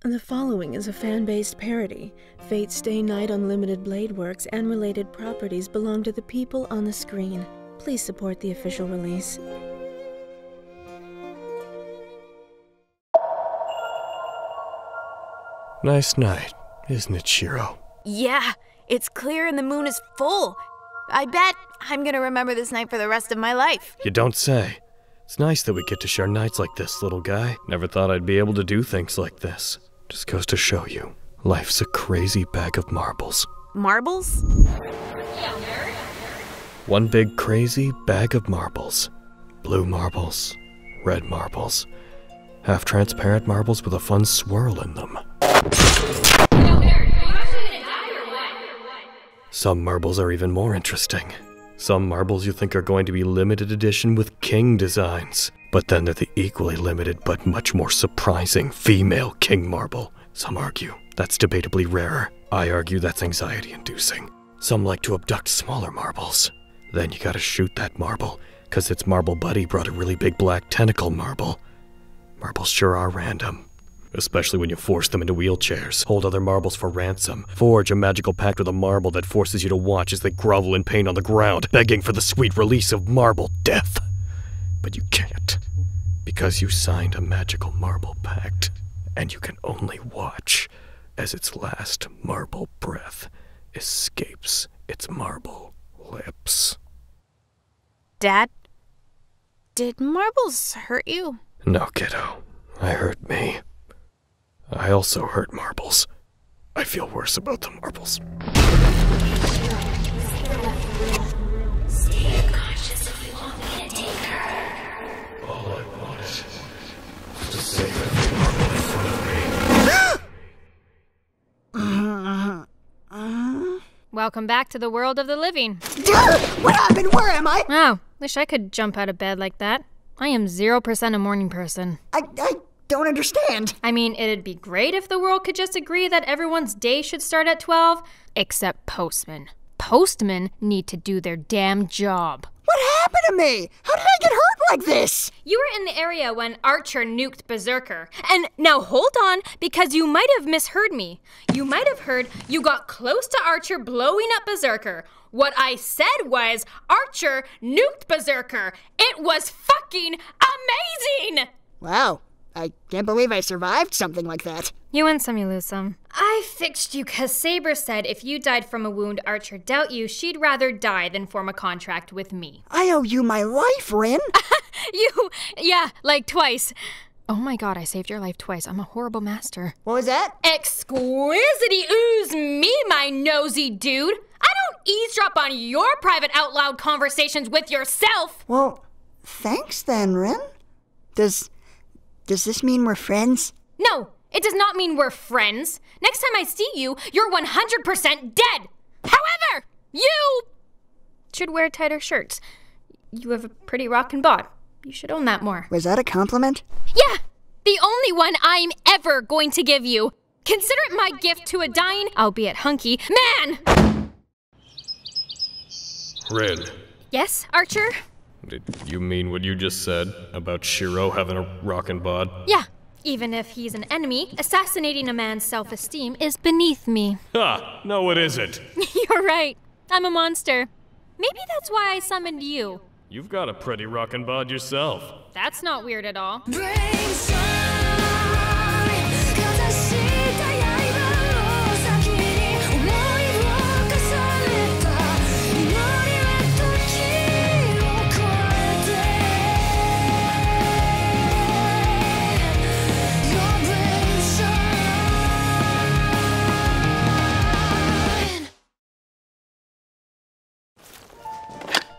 The following is a fan-based parody. Fate's Stay Night Unlimited Blade Works and related properties belong to the people on the screen. Please support the official release. Nice night, isn't it, Shirou? Yeah, it's clear and the moon is full. I bet I'm gonna remember this night for the rest of my life. You don't say. It's nice that we get to share nights like this, little guy. Never thought I'd be able to do things like this. Just goes to show you, life's a crazy bag of marbles. Marbles? One big crazy bag of marbles. Blue marbles, red marbles, half-transparent marbles with a fun swirl in them. Some marbles are even more interesting. Some marbles you think are going to be limited edition with king designs. But then they're the equally limited but much more surprising female king marble. Some argue that's debatably rarer. I argue that's anxiety-inducing. Some like to abduct smaller marbles. Then you gotta shoot that marble, cause its marble buddy brought a really big black tentacle marble. Marbles sure are random. Especially when you force them into wheelchairs, hold other marbles for ransom, forge a magical pact with a marble that forces you to watch as they grovel in pain on the ground, begging for the sweet release of marble death. But you can't, because you signed a magical marble pact, and you can only watch as its last marble breath escapes its marble lips. Dad, did marbles hurt you? No, kiddo. I hurt me. I also hurt marbles. I feel worse about the marbles. Stay conscious if you want me to take her. All I want is to save every marble in front of me. Welcome back to the world of the living. What happened? Where am I? Oh, wish I could jump out of bed like that. I am 0% a morning person. I don't understand. I mean, it'd be great if the world could just agree that everyone's day should start at 12, except postmen. Postmen need to do their damn job. What happened to me? How did I get hurt like this? You were in the area when Archer nuked Berserker. And now hold on, because you might have misheard me. You might have heard you got close to Archer blowing up Berserker. What I said was Archer nuked Berserker. It was fucking amazing! Wow. I can't believe I survived something like that. You win some, you lose some. I fixed you because Saber said if you died from a wound Archer dealt you, she'd rather die than form a contract with me. I owe you my life, Rin. Yeah, like twice. Oh my god, I saved your life twice. I'm a horrible master. What was that? Exquisity ooze me, my nosy dude. I don't eavesdrop on your private out loud conversations with yourself. Well, thanks then, Rin. Does this mean we're friends? No, it does not mean we're friends. Next time I see you, you're 100% dead. However, you should wear tighter shirts. You have a pretty rockin' bod. You should own that more. Was that a compliment? Yeah, the only one I'm ever going to give you. Consider it my gift to a dying, albeit hunky, man! Rin. Yes, Archer? Did you mean what you just said about Shirou having a rockin' bod? Yeah. Even if he's an enemy, assassinating a man's self-esteem is beneath me. Ha! No, it isn't. You're right. I'm a monster. Maybe that's why I summoned you. You've got a pretty rockin' bod yourself. That's not weird at all.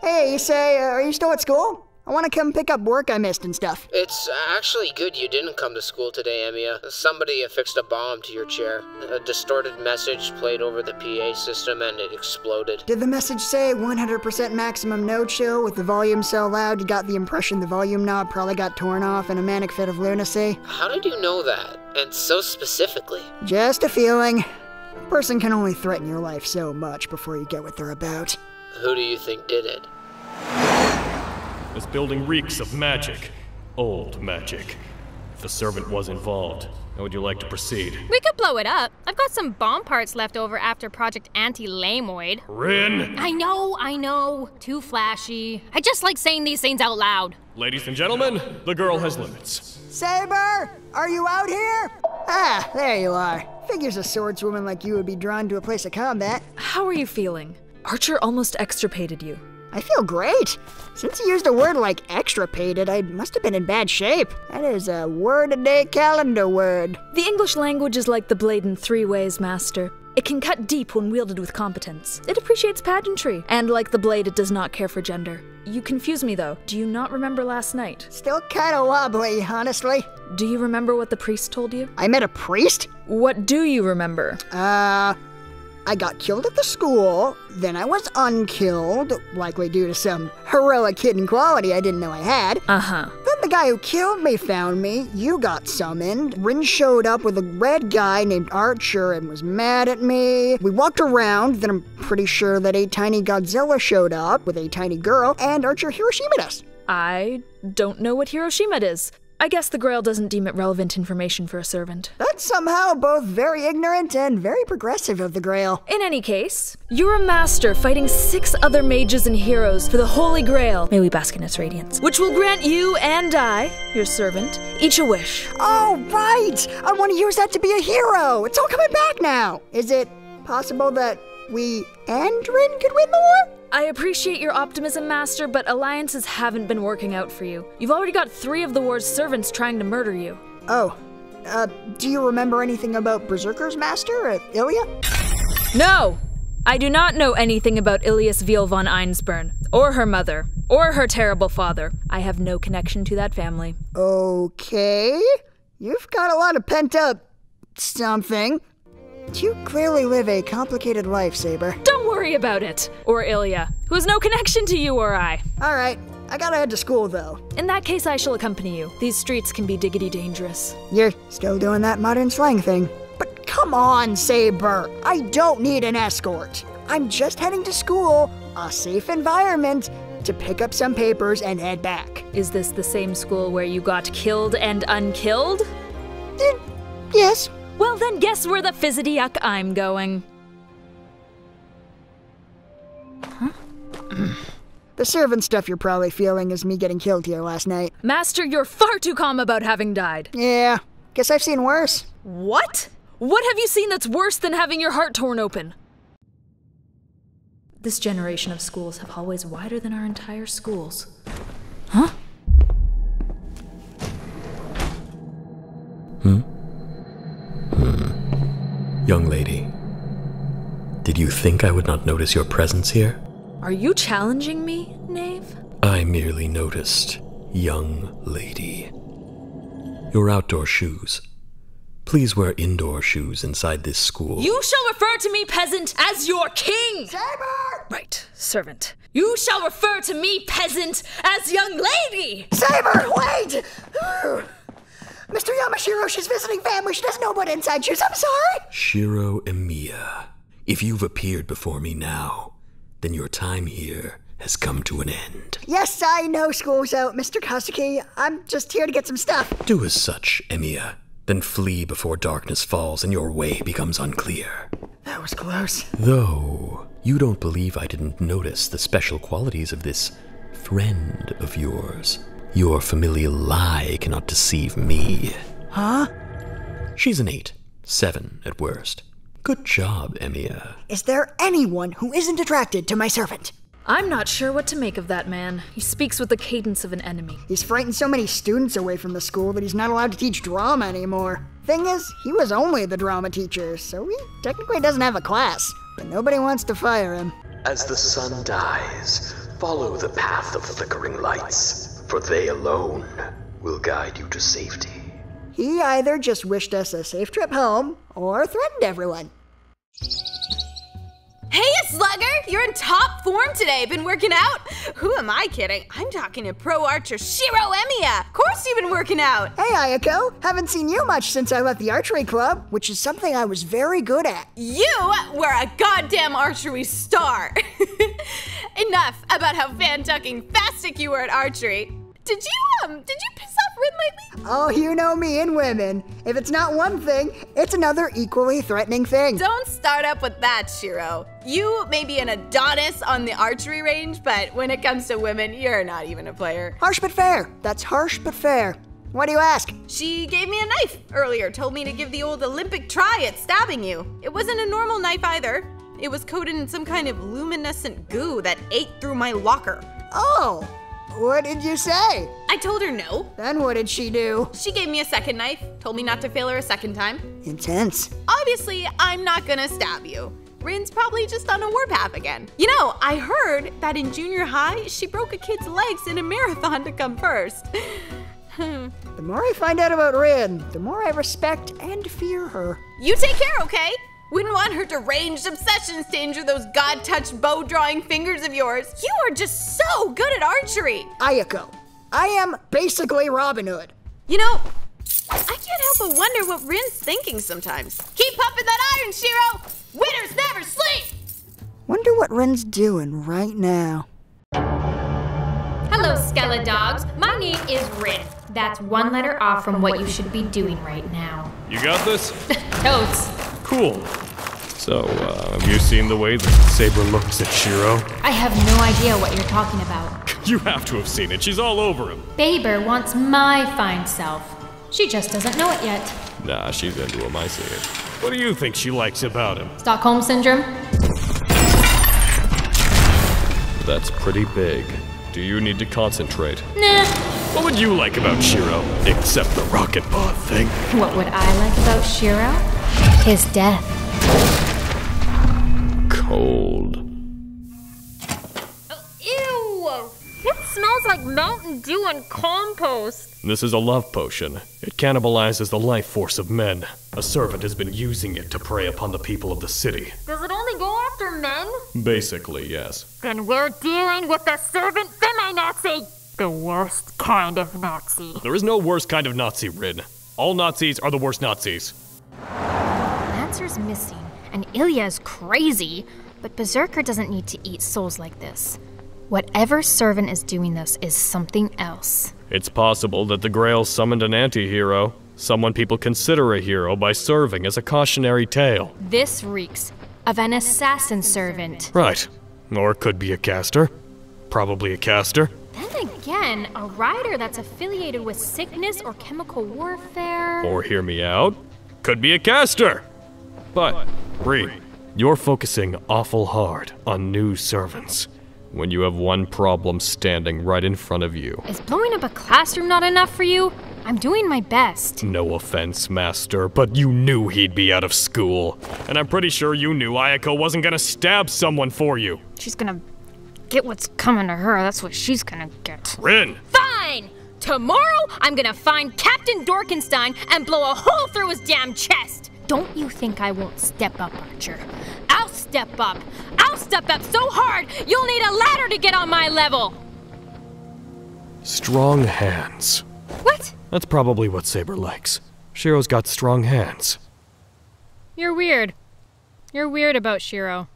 Hey, Issei, are you still at school? I want to come pick up work I missed and stuff. It's actually good you didn't come to school today, Emiya. Somebody affixed a bomb to your chair. A distorted message played over the PA system and it exploded. Did the message say 100% maximum no chill with the volume so loud you got the impression the volume knob probably got torn off in a manic fit of lunacy? How did you know that? And so specifically? Just a feeling. A person can only threaten your life so much before you get what they're about. Who do you think did it? This building reeks of magic. Old magic. If a servant was involved, How would you like to proceed? We could blow it up. I've got some bomb parts left over after Project Anti-Lamoid. Rin! I know. Too flashy. I just like saying these things out loud. Ladies and gentlemen, the girl has limits. Saber, are you out here? Ah, there you are. Figures a swordswoman like you would be drawn to a place of combat. How are you feeling? Archer almost extirpated you. I feel great. Since you used a word like extirpated, I must have been in bad shape. That is a word-a-day calendar word. The English language is like the blade in 3 ways, Master. It can cut deep when wielded with competence. It appreciates pageantry. And like the blade, it does not care for gender. You confuse me, though. Do you not remember last night? Still kinda wobbly, honestly. Do you remember what the priest told you? I met a priest? What do you remember? I got killed at the school, then I was unkilled, likely due to some heroic hidden quality I didn't know I had. Uh-huh. Then the guy who killed me found me, you got summoned, Rin showed up with a red guy named Archer and was mad at me. We walked around, then I'm pretty sure that a tiny Godzilla showed up with a tiny girl, and Archer Hiroshimed us. I don't know what Hiroshima is. I guess the Grail doesn't deem it relevant information for a servant. That's somehow both very ignorant and very progressive of the Grail. In any case, you're a master fighting 6 other mages and heroes for the Holy Grail, may we bask in its radiance, which will grant you and I, your servant, each a wish. Oh, right! I want to use that to be a hero! It's all coming back now! Is it possible that we and Rin could win the war? I appreciate your optimism, Master, but alliances haven't been working out for you. You've already got 3 of the war's servants trying to murder you. Oh, do you remember anything about Berserker's master, Emiya? No! I do not know anything about Ilias Viel von Einsburn, or her mother, or her terrible father. I have no connection to that family. Okay. You've got a lot of pent-up something. You clearly live a complicated life, Saber. Don't worry about it. Or Ilya, who has no connection to you or I. Alright, I gotta head to school, though. In that case, I shall accompany you. These streets can be diggity dangerous. You're still doing that modern slang thing. But come on, Saber. I don't need an escort. I'm just heading to school, a safe environment, to pick up some papers and head back. Is this the same school where you got killed and unkilled? Yes. Well, then guess where the fizzity-yuck I'm going. Huh? The servant stuff you're probably feeling is me getting killed here last night. Master, you're far too calm about having died. Yeah, guess I've seen worse. What? What have you seen that's worse than having your heart torn open? This generation of schools have hallways wider than our entire schools. Huh? Young lady, did you think I would not notice your presence here? Are you challenging me, knave? I merely noticed, young lady. Your outdoor shoes. Please wear indoor shoes inside this school. You shall refer to me, peasant, as your king! Saber! Right, servant. You shall refer to me, peasant, as young lady! Saber, wait! Mr. Yamashiro, she's visiting family. She doesn't know about inside shoes. I'm sorry. Shirou Emiya, if you've appeared before me now, then your time here has come to an end. Yes, I know school's out, Mr. Kazuki. I'm just here to get some stuff. Do as such, Emiya. Then flee before darkness falls and your way becomes unclear. That was close. Though, you don't believe I didn't notice the special qualities of this friend of yours. Your familial lie cannot deceive me. Huh? She's an 8, 7 at worst. Good job, Emiya. Is there anyone who isn't attracted to my servant? I'm not sure what to make of that man. He speaks with the cadence of an enemy. He's frightened so many students away from the school that he's not allowed to teach drama anymore. Thing is, he was only the drama teacher, so he technically doesn't have a class. But nobody wants to fire him. As the sun dies, follow the path of flickering lights, for they alone will guide you to safety. He either just wished us a safe trip home, or threatened everyone. Hey, Slugger! You're in top form today. Been working out? Who am I kidding? I'm talking to pro archer Shirou Emiya. Of course you've been working out. Hey, Ayako. Haven't seen you much since I left the archery club, which is something I was very good at. You were a goddamn archery star. Enough about how fan-tucking fastic you were at archery. Did you piss off Rin lately? Oh, you know me and women. If it's not one thing, it's another equally threatening thing. Don't start up with that, Shirou. You may be an Adonis on the archery range, but when it comes to women, you're not even a player. Harsh but fair. That's harsh but fair. Why do you ask? She gave me a knife earlier, told me to give the old Olympic try at stabbing you. It wasn't a normal knife either. It was coated in some kind of luminescent goo that ate through my locker. Oh, what did you say? I told her no. Then what did she do? She gave me a second knife, told me not to fail her a second time. Intense. Obviously, I'm not gonna stab you. Rin's probably just on a warpath again. You know, I heard that in junior high, she broke a kid's legs in a marathon to come first. The more I find out about Rin, the more I respect and fear her. You take care, okay? Wouldn't want her deranged obsessions to injure those god-touched bow-drawing fingers of yours. You are just so good at archery. Ayako, I am basically Robin Hood. You know, I can't help but wonder what Rin's thinking sometimes. Keep pumping that iron, Shirou! Winners never sleep! Wonder what Rin's doing right now. Hello, Skella Dogs. My name is Rin. That's one letter off from what you should be doing right now. You got this? Totes. Cool. So, have you seen the way that Saber looks at Shirou? I have no idea what you're talking about. You have to have seen it. She's all over him. Saber wants my fine self. She just doesn't know it yet. Nah, she's into him. I see it. What do you think she likes about him? Stockholm Syndrome? That's pretty big. Do you need to concentrate? Nah. What would you like about Shirou? Except the rocket pod thing. What would I like about Shirou? His death. Cold. Ew! It smells like Mountain Dew and compost. This is a love potion. It cannibalizes the life force of men. A servant has been using it to prey upon the people of the city. Does it only go after men? Basically, yes. Then we're dealing with the servant feminazi. The worst kind of Nazi. There is no worst kind of Nazi, Rin. All Nazis are the worst Nazis. Lancer's missing, and Ilya's crazy, but Berserker doesn't need to eat souls like this. Whatever servant is doing this is something else. It's possible that the Grail summoned an anti-hero, someone people consider a hero by serving as a cautionary tale. This reeks of an assassin servant. Right. Or it could be a caster. Probably a caster. Then again, a rider that's affiliated with sickness or chemical warfare. Or hear me out, could be a caster. But, Ree, you're focusing awful hard on new servants when you have one problem standing right in front of you. Is blowing up a classroom not enough for you? I'm doing my best. No offense, Master, but you knew he'd be out of school. And I'm pretty sure you knew Ayako wasn't gonna stab someone for you. She's gonna get what's coming to her. That's what she's gonna get. Rin! Fine! Tomorrow, I'm gonna find Captain Dorkenstein and blow a hole through his damn chest! Don't you think I won't step up, Archer? I'll step up! I'll step up so hard, you'll need a ladder to get on my level! Strong hands. What? That's probably what Saber likes. Shirou's got strong hands. You're weird. You're weird about Shirou.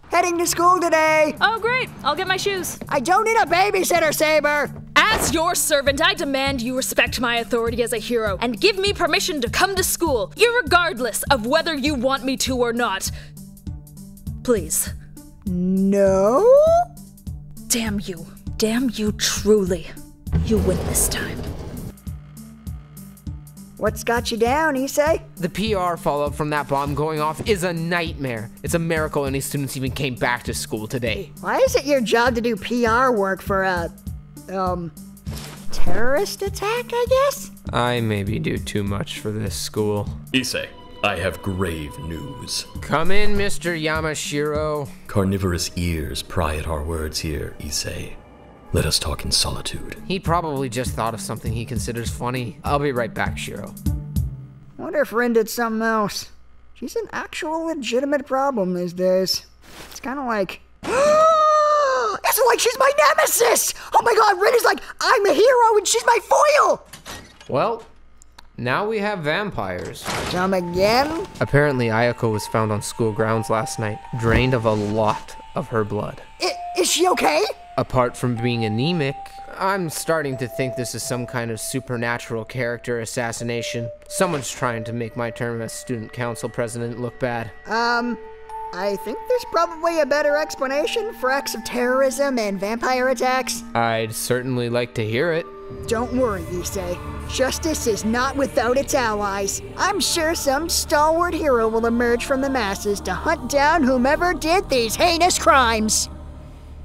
Heading to school today. Oh, great. I'll get my shoes. I don't need a babysitter, Saber. As your servant, I demand you respect my authority as a hero and give me permission to come to school, irregardless of whether you want me to or not. Please. No? Damn you. Damn you truly. You win this time. What's got you down, Issei? The PR fallout from that bomb going off is a nightmare. It's a miracle any students even came back to school today. Why is it your job to do PR work for a, terrorist attack, I guess? I maybe do too much for this school. Issei, I have grave news. Come in, Mr. Yamashiro. Carnivorous ears pry at our words here, Issei. Let us talk in solitude. He probably just thought of something he considers funny. I'll be right back, Shirou. Wonder if Rin did something else. She's an actual legitimate problem these days. It's kind of like... It's like she's my nemesis! Oh my god, Rin is like, I'm a hero and she's my foil! Well, now we have vampires. Come again? Apparently Ayako was found on school grounds last night, drained of a lot of her blood. Is she okay? Apart from being anemic, I'm starting to think this is some kind of supernatural character assassination. Someone's trying to make my term as student council president look bad. I think there's probably a better explanation for acts of terrorism and vampire attacks. I'd certainly like to hear it. Don't worry, Issei. Justice is not without its allies. I'm sure some stalwart hero will emerge from the masses to hunt down whomever did these heinous crimes.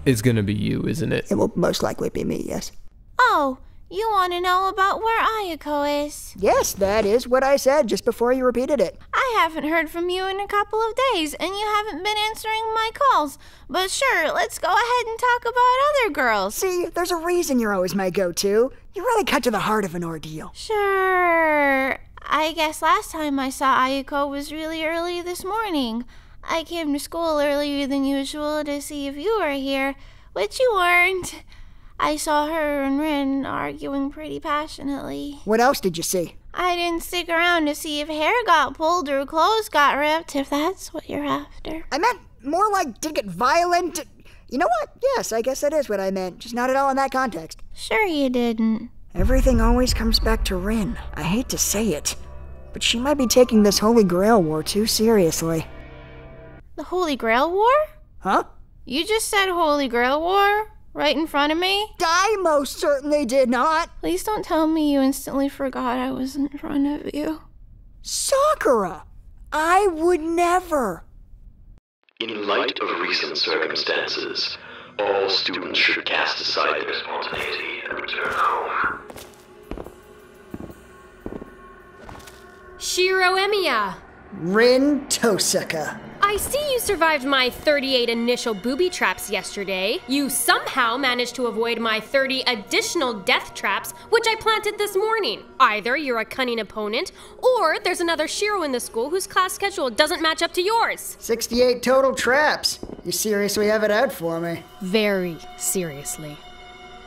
It's gonna be you, isn't it? It will most likely be me, yes. Oh, you want to know about where Ayako is? Yes, that is what I said just before you repeated it. I haven't heard from you in a couple of days, and you haven't been answering my calls. But sure, let's go ahead and talk about other girls. See, there's a reason you're always my go-to. You really cut to the heart of an ordeal. Sure. I guess last time I saw Ayako was really early this morning. I came to school earlier than usual to see if you were here, which you weren't. I saw her and Rin arguing pretty passionately. What else did you see? I didn't stick around to see if hair got pulled or clothes got ripped, if that's what you're after. I meant more like, did it get violent? You know what? Yes, I guess that is what I meant, just not at all in that context. Sure you didn't. Everything always comes back to Rin. I hate to say it, but she might be taking this Holy Grail War too seriously. The Holy Grail War? Huh? You just said Holy Grail War? Right in front of me? I most certainly did not. Please don't tell me you instantly forgot I was in front of you. Sakura! I would never. In light of recent circumstances, all students should cast aside their spontaneity and return home. Shirou Emiya! Rin Tohsaka. I see you survived my 38 initial booby traps yesterday. You somehow managed to avoid my 30 additional death traps, which I planted this morning. Either you're a cunning opponent, or there's another Shirou in the school whose class schedule doesn't match up to yours. 68 total traps. You seriously have it out for me? Very seriously.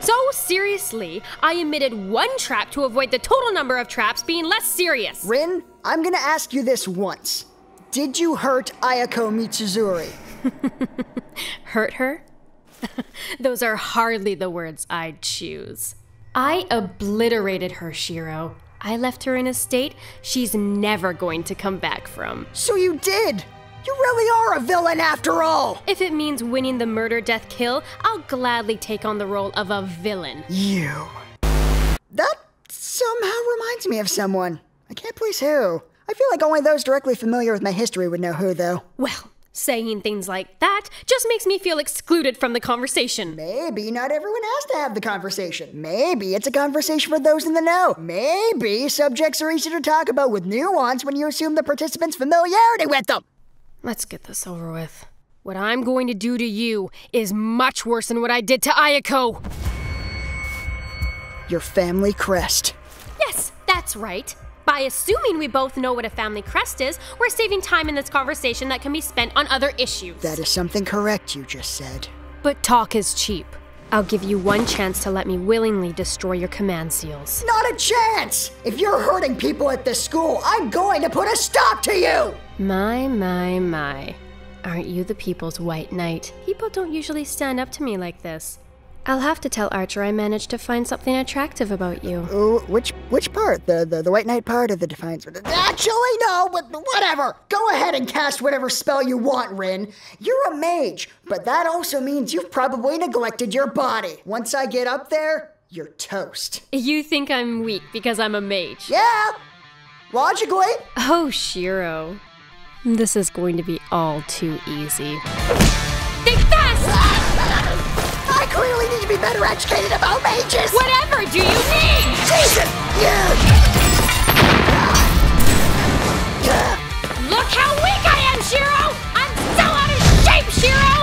So seriously, I omitted one trap to avoid the total number of traps being less serious. Rin, I'm gonna ask you this once. Did you hurt Ayako Mitsuzuri? Hurt her? Those are hardly the words I'd choose. I obliterated her, Shirou. I left her in a state she's never going to come back from. So you did! You really are a villain after all! If it means winning the murder-death-kill, I'll gladly take on the role of a villain. You. That somehow reminds me of someone. I can't place who. I feel like only those directly familiar with my history would know who, though. Well, saying things like that just makes me feel excluded from the conversation. Maybe not everyone has to have the conversation. Maybe it's a conversation for those in the know. Maybe subjects are easy to talk about with nuance when you assume the participants' familiarity with them. Let's get this over with. What I'm going to do to you is much worse than what I did to Ayako. Your family crest. Yes, that's right. By assuming we both know what a family crest is, we're saving time in this conversation that can be spent on other issues. That is something correct you just said. But talk is cheap. I'll give you one chance to let me willingly destroy your command seals. Not a chance! If you're hurting people at this school, I'm going to put a stop to you! My. Aren't you the people's white knight? People don't usually stand up to me like this. I'll have to tell Archer I managed to find something attractive about you. Oh, which part? The White Knight part or the Defiance? Actually, no, but whatever. Go ahead and cast whatever spell you want, Rin. You're a mage, but that also means you've probably neglected your body. Once I get up there, you're toast. You think I'm weak because I'm a mage? Yeah, logically. Oh, Shirou. This is going to be all too easy. Think fast! I clearly need to be better educated about mages! Whatever do you need? Jesus! Look how weak I am, Shirou! I'm so out of shape, Shirou!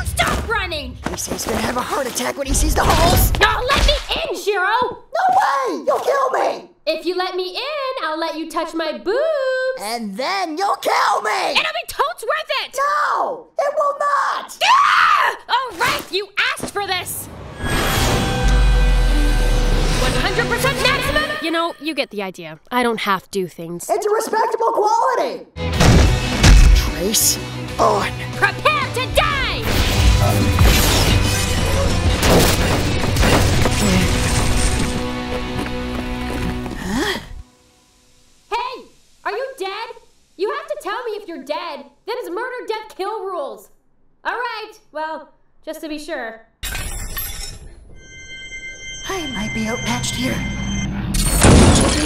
Stop running! Issei's gonna have a heart attack when he sees the holes! No, let me in, Shirou! No way! You'll kill me! If you let me in, I'll let you touch my boobs! And then you'll kill me! It'll be totes worth it! No! It will not! Ah! All right, you asked for this! 100% maximum? You know, you get the idea. I don't have to do things. It's a respectable quality! Trace on. Prepare to die! tell me if you're dead. Them's murder, death, kill rules. All right, well, just to be sure. I might be outmatched here.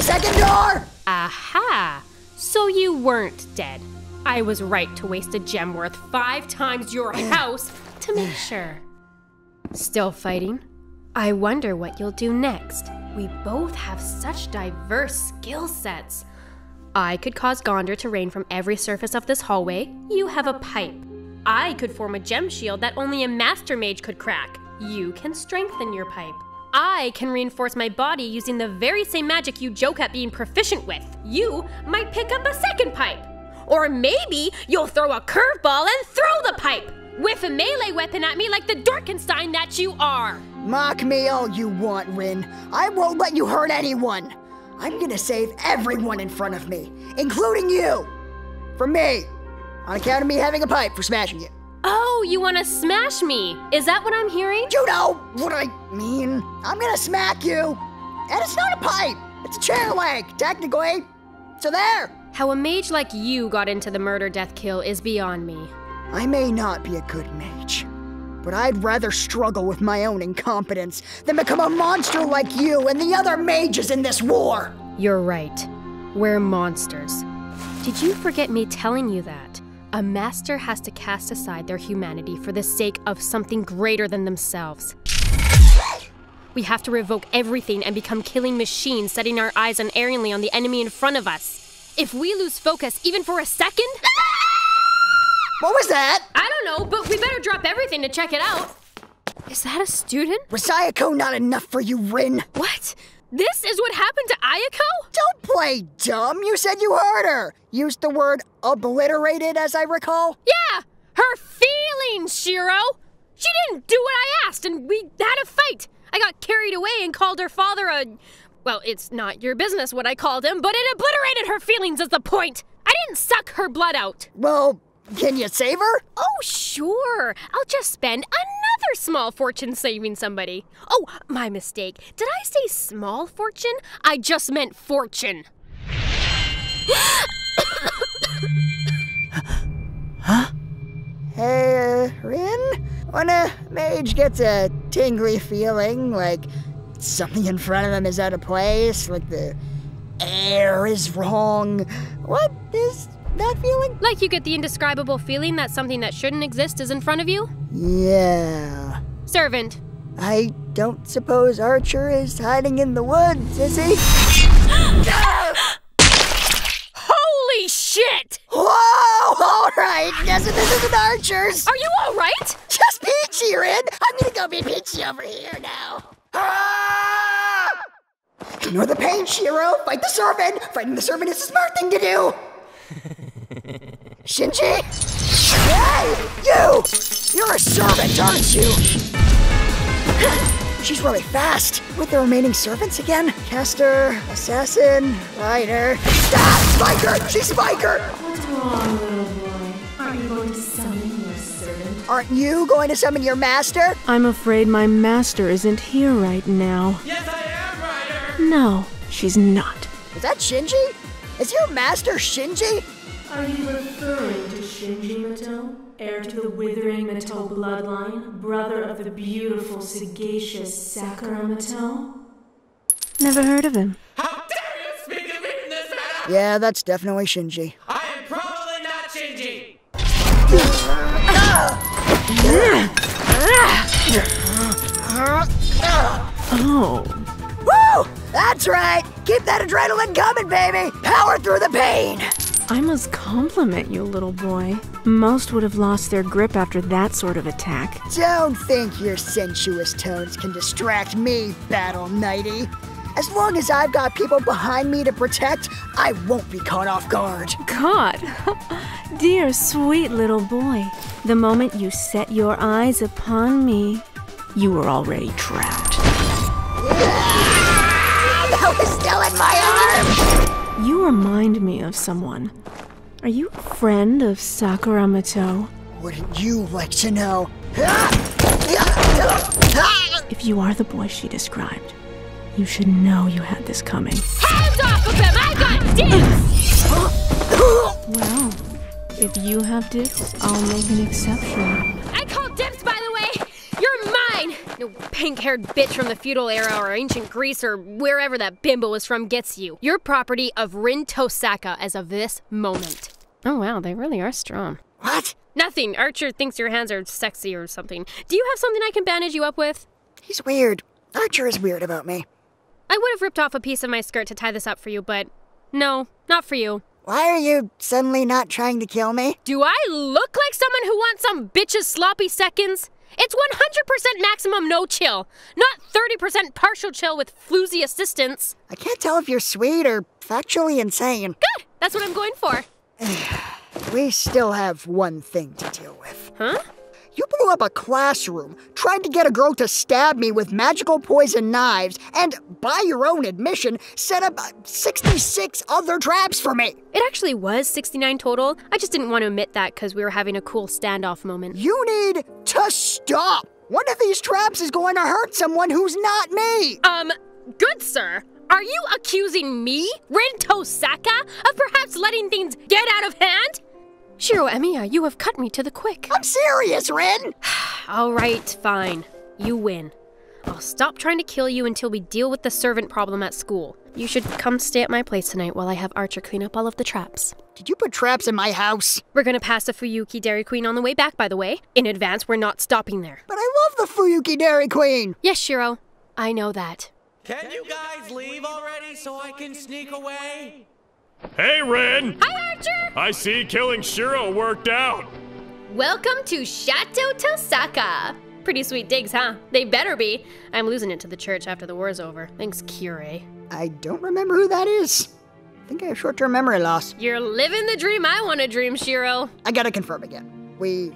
Second door! Aha! So you weren't dead. I was right to waste a gem worth 5 times your house to make sure. Still fighting? I wonder what you'll do next. We both have such diverse skill sets. I could cause Gondor to rain from every surface of this hallway. You have a pipe. I could form a gem shield that only a master mage could crack. You can strengthen your pipe. I can reinforce my body using the very same magic you joke at being proficient with. You might pick up a second pipe. Or maybe you'll throw a curveball and throw the pipe. Whiff a melee weapon at me like the Dorkenstein that you are. Mock me all you want, Rin. I won't let you hurt anyone. I'm gonna save everyone in front of me, including you. From me. On account of me having a pipe for smashing you. Oh, you want to smash me? Is that what I'm hearing? You know what I mean. I'm gonna smack you. And it's not a pipe. It's a chair leg, technically. So there. How a mage like you got into the murder, death, kill is beyond me. I may not be a good mage, but I'd rather struggle with my own incompetence than become a monster like you and the other mages in this war. You're right. We're monsters. Did you forget me telling you that? A master has to cast aside their humanity for the sake of something greater than themselves. We have to revoke everything and become killing machines, setting our eyes unerringly on the enemy in front of us. If we lose focus even for a second... What was that? I don't know, but we better drop everything to check it out. Is that a student? Was Ayako not enough for you, Rin? What? This is what happened to Ayako? Don't play dumb. You said you heard her. Used the word obliterated, as I recall. Yeah, her feelings, Shirou. She didn't do what I asked, and we had a fight. I got carried away and called her father a... Well, it's not your business what I called him, but it obliterated her feelings is the point. I didn't suck her blood out. Well, can you save her? Oh, sure. I'll just spend another small fortune saving somebody. Oh, my mistake. Did I say small fortune? I just meant fortune. Huh? Hey, Rin? When a mage gets a tingly feeling, like something in front of them is out of place, like the air is wrong, what is that feeling? Like you get the indescribable feeling that something that shouldn't exist is in front of you? Yeah. Servant. I don't suppose Archer is hiding in the woods, is he? Holy shit! Whoa! Alright, guess this isn't Archer's. Are you alright? Just peachy, Rin. I'm gonna go be peachy over here now. Ah! Ignore the pain, Shirou. Fight the servant. Fighting the servant is a smart thing to do. Shinji? Hey, you! You're a servant, aren't you? She's really fast. With the remaining servants again? Caster, assassin, rider. Ah! Spiker! She's Spiker! What's wrong, little boy? Aren't you going to summon your servant? Aren't you going to summon your master? I'm afraid my master isn't here right now. Yes, I am, Ryder! No, she's not. Is that Shinji? Is your master Shinji? Are you referring to Shinji Matou, heir to the withering Matou bloodline, brother of the beautiful, sagacious Sakura Matou? Never heard of him. How dare you speak of me in this manner? Yeah, that's definitely Shinji. I am probably not Shinji. Oh. Woo! That's right! Keep that adrenaline coming, baby! Power through the pain! I must compliment you, little boy. Most would have lost their grip after that sort of attack. Don't think your sensuous tones can distract me, Battle Knighty. As long as I've got people behind me to protect, I won't be caught off guard. God! Dear, sweet little boy. The moment you set your eyes upon me, you were already trapped. That was still in my arm! You remind me of someone. Are you a friend of Sakura Matou? Wouldn't you like to know? If you are the boy she described, you should know you had this coming. Hands off of him! I got dibs! Well, If you have dibs, I'll make an exception. I call dibs, by the way! You're mine! No pink-haired bitch from the feudal era or ancient Greece or wherever that bimbo is from gets you. You're property of Tohsaka as of this moment. Oh wow, they really are strong. What? Nothing. Archer thinks your hands are sexy or something. Do you have something I can bandage you up with? He's weird. Archer is weird about me. I would have ripped off a piece of my skirt to tie this up for you, but no, not for you. Why are you suddenly not trying to kill me? Do I look like someone who wants some bitch's sloppy seconds? It's 100% maximum no chill, not 30% partial chill with floozy assistance. I can't tell if you're sweet or factually insane. Good! That's what I'm going for. We still have one thing to deal with. Huh? You blew up a classroom, tried to get a girl to stab me with magical poison knives, and, by your own admission, set up 66 other traps for me. It actually was 69 total. I just didn't want to admit that because we were having a cool standoff moment. You need to stop. One of these traps is going to hurt someone who's not me. Good sir. Are you accusing me, Tohsaka, of perhaps letting things get out of hand? Shirou, Emiya, you have cut me to the quick. I'm serious, Rin! All right, fine. You win. I'll stop trying to kill you until we deal with the servant problem at school. You should come stay at my place tonight while I have Archer clean up all of the traps. Did you put traps in my house? We're gonna pass the Fuyuki Dairy Queen on the way back, by the way. In advance, we're not stopping there. But I love the Fuyuki Dairy Queen! Yes, Shirou. I know that. Can you guys leave already so I can sneak away? Hey, Ren! Hi, Archer! I see killing Shirou worked out. Welcome to Chateau Tohsaka. Pretty sweet digs, huh? They better be. I'm losing it to the church after the war's over. Thanks, Kiritsugu. I don't remember who that is. I think I have short-term memory loss. You're living the dream I want to dream, Shirou. I gotta confirm again. We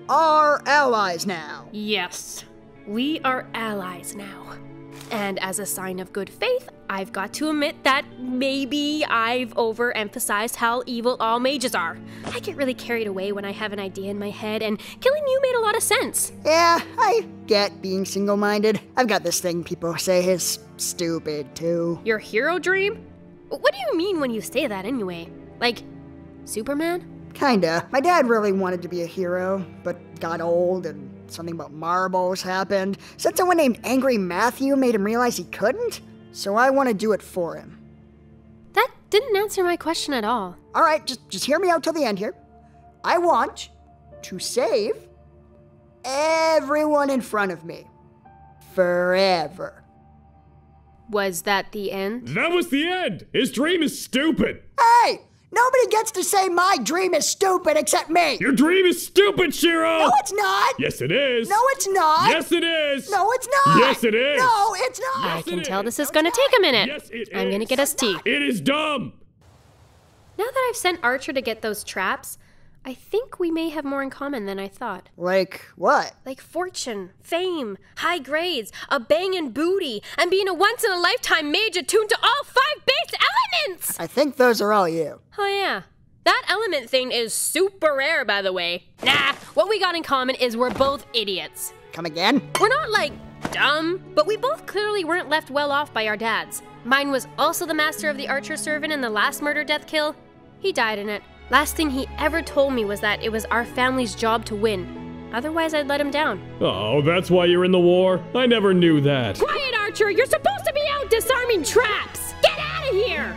are allies now. Yes, we are allies now. And as a sign of good faith, I've got to admit that maybe I've overemphasized how evil all mages are. I get really carried away when I have an idea in my head, and killing you made a lot of sense. Yeah, I get being single-minded. I've got this thing people say is stupid, too. Your hero dream? What do you mean when you say that anyway? Like, Superman? Kinda. My dad really wanted to be a hero, but got old and something about marbles happened. Said someone named Angry Matthew made him realize he couldn't, so I want to do it for him. That didn't answer my question at all. All right, just hear me out till the end here. I want to save everyone in front of me. Forever. Was that the end? That was the end! His dream is stupid! Hey! Nobody gets to say my dream is stupid except me! Your dream is stupid, Shirou! No, it's not! Yes, it is! No, it's not! Yes, it is! No, it's not! Yes, it is! No, it's not! I can tell this is gonna take a minute. Yes, it is! I'm gonna get us tea. It is dumb! Now that I've sent Archer to get those traps, I think we may have more in common than I thought. Like what? Like fortune, fame, high grades, a bangin' booty, and being a once-in-a-lifetime mage attuned to all 5 base elements! I think those are all you. Oh yeah. That element thing is super rare, by the way. Nah, what we got in common is we're both idiots. Come again? We're not, like, dumb, but we both clearly weren't left well off by our dads. Mine was also the master of the Archer servant in the last murder-death kill. He died in it. Last thing he ever told me was that it was our family's job to win. Otherwise, I'd let him down. Oh, that's why you're in the war? I never knew that. Quiet, Archer! You're supposed to be out disarming traps! Get out of here!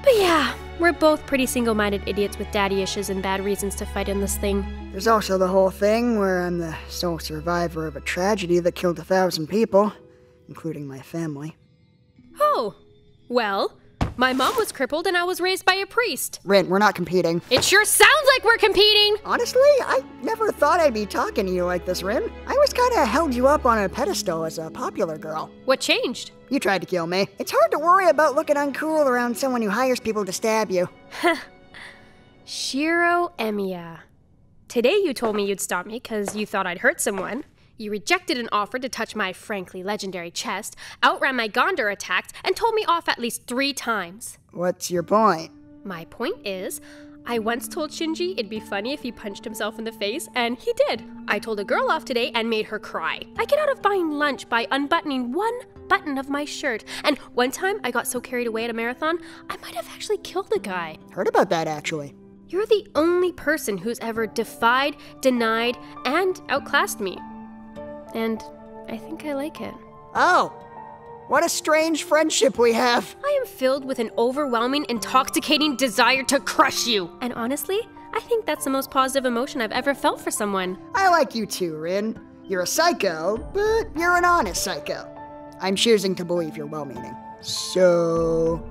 But yeah, we're both pretty single-minded idiots with daddy issues and bad reasons to fight in this thing. There's also the whole thing where I'm the sole survivor of a tragedy that killed 1,000 people, including my family. Oh, well, my mom was crippled and I was raised by a priest. Rin, we're not competing. It sure sounds like we're competing! Honestly, I never thought I'd be talking to you like this, Rin. I always kinda held you up on a pedestal as a popular girl. What changed? You tried to kill me. It's hard to worry about looking uncool around someone who hires people to stab you. Shirou Emiya. Today you told me you'd stop me because you thought I'd hurt someone. You rejected an offer to touch my frankly legendary chest, outran my Gondor attacks, and told me off at least 3 times. What's your point? My point is, I once told Shinji it'd be funny if he punched himself in the face, and he did. I told a girl off today and made her cry. I get out of buying lunch by unbuttoning 1 button of my shirt, and one time I got so carried away at a marathon, I might have actually killed a guy. Heard about that, actually. You're the only person who's ever defied, denied, and outclassed me. And I think I like it. Oh, what a strange friendship we have. I am filled with an overwhelming, intoxicating desire to crush you. And honestly, I think that's the most positive emotion I've ever felt for someone. I like you too, Rin. You're a psycho, but you're an honest psycho. I'm choosing to believe you're well-meaning. So,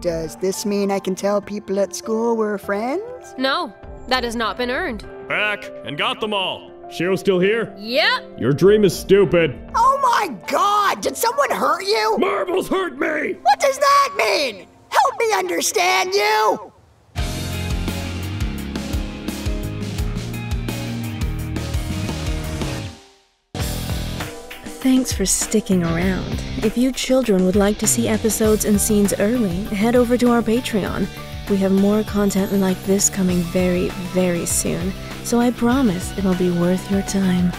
does this mean I can tell people at school we're friends? No, that has not been earned. Back and got them all. Shirou still here? Yep. Your dream is stupid. Oh my god! Did someone hurt you? Marbles hurt me! What does that mean? Help me understand you! Thanks for sticking around. If you children would like to see episodes and scenes early, head over to our Patreon. We have more content like this coming very, very soon, so I promise it'll be worth your time.